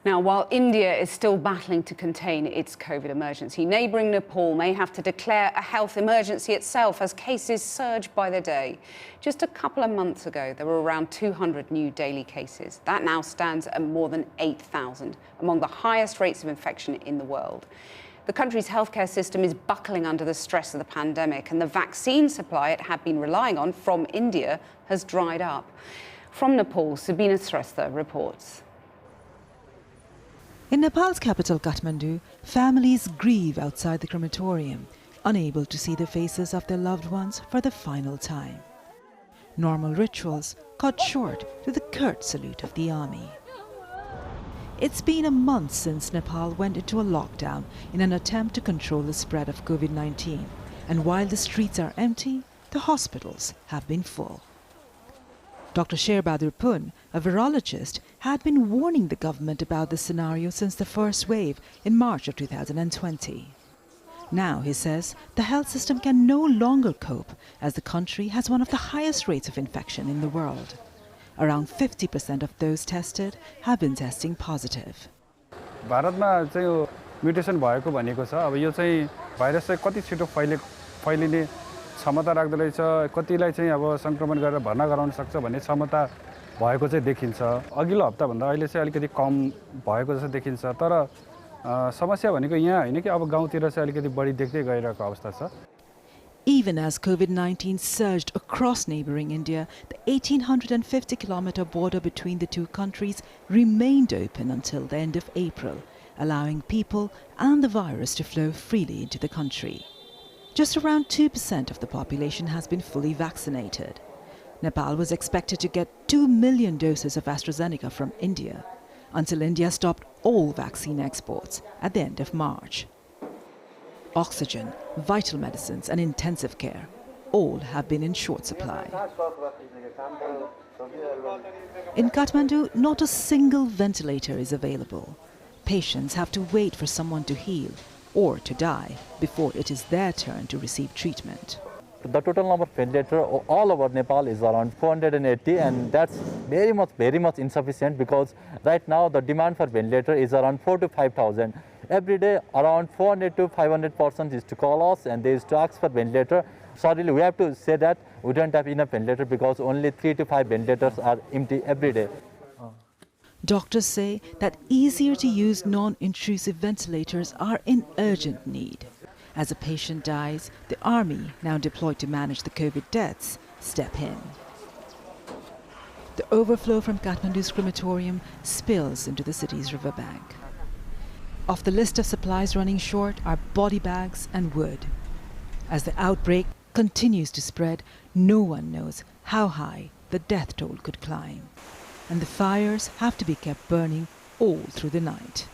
Now, while India is still battling to contain its COVID emergency, neighbouring Nepal may have to declare a health emergency itself as cases surge by the day. Just a couple of months ago, there were around 200 new daily cases. That now stands at more than 8,000, among the highest rates of infection in the world. The country's healthcare system is buckling under the stress of the pandemic, and the vaccine supply it had been relying on from India has dried up. From Nepal, Subina Shrestha reports. In Nepal's capital, Kathmandu, families grieve outside the crematorium, unable to see the faces of their loved ones for the final time. Normal rituals cut short to the curt salute of the army. It's been a month since Nepal went into a lockdown in an attempt to control the spread of Covid-19. And while the streets are empty, the hospitals have been full. Dr. Sherbadur Pun, a virologist, had been warning the government about this scenario since the first wave in March of 2020. Now, he says, the health system can no longer cope as the country has one of the highest rates of infection in the world. Around 50% of those tested have been testing positive. भारतमा चाहिँ यो mutation भएको भनेको छ अब यो चाहिँ virus चाहिँ कति छिटो फैलिने क्षमता राख्दो रहेछ कतिलाई चाहिँ अब संक्रमण गरेर भर्ना गराउन सक्छ भन्ने क्षमता भएको चाहिँ देखिन्छ अघिल्लो हप्ता भन्दा अहिले चाहिँ अलिकति कम भएको जस्तो देखिन्छ तर समस्या भनेको यहाँ हैन कि अब गाउँतिर चाहिँ अलिकति बढी देख्दै गइरहेको अवस्था छ. Even as COVID-19 surged across neighbouring India, the 1,850-kilometre border between the two countries remained open until the end of April, allowing people and the virus to flow freely into the country. Just around 2% of the population has been fully vaccinated. Nepal was expected to get 2 million doses of AstraZeneca from India, until India stopped all vaccine exports at the end of March. Oxygen, vital medicines and intensive care all have been in short supply. In Kathmandu, not a single ventilator is available. Patients have to wait for someone to heal or to die before it is their turn to receive treatment. The total number of ventilators all over Nepal is around 480, and that's very much insufficient because right now the demand for ventilator is around 4,000 to 5,000. Every day around 400 to 500 persons used to call us and they used to ask for ventilator. Sorry, we have to say that we don't have enough ventilator because only 3 to 5 ventilators are empty every day. Doctors say that easier to use non-intrusive ventilators are in urgent need. As a patient dies, the army, now deployed to manage the COVID deaths, step in. The overflow from Kathmandu's crematorium spills into the city's riverbank. Off the list of supplies running short are body bags and wood. As the outbreak continues to spread, no one knows how high the death toll could climb. And the fires have to be kept burning all through the night.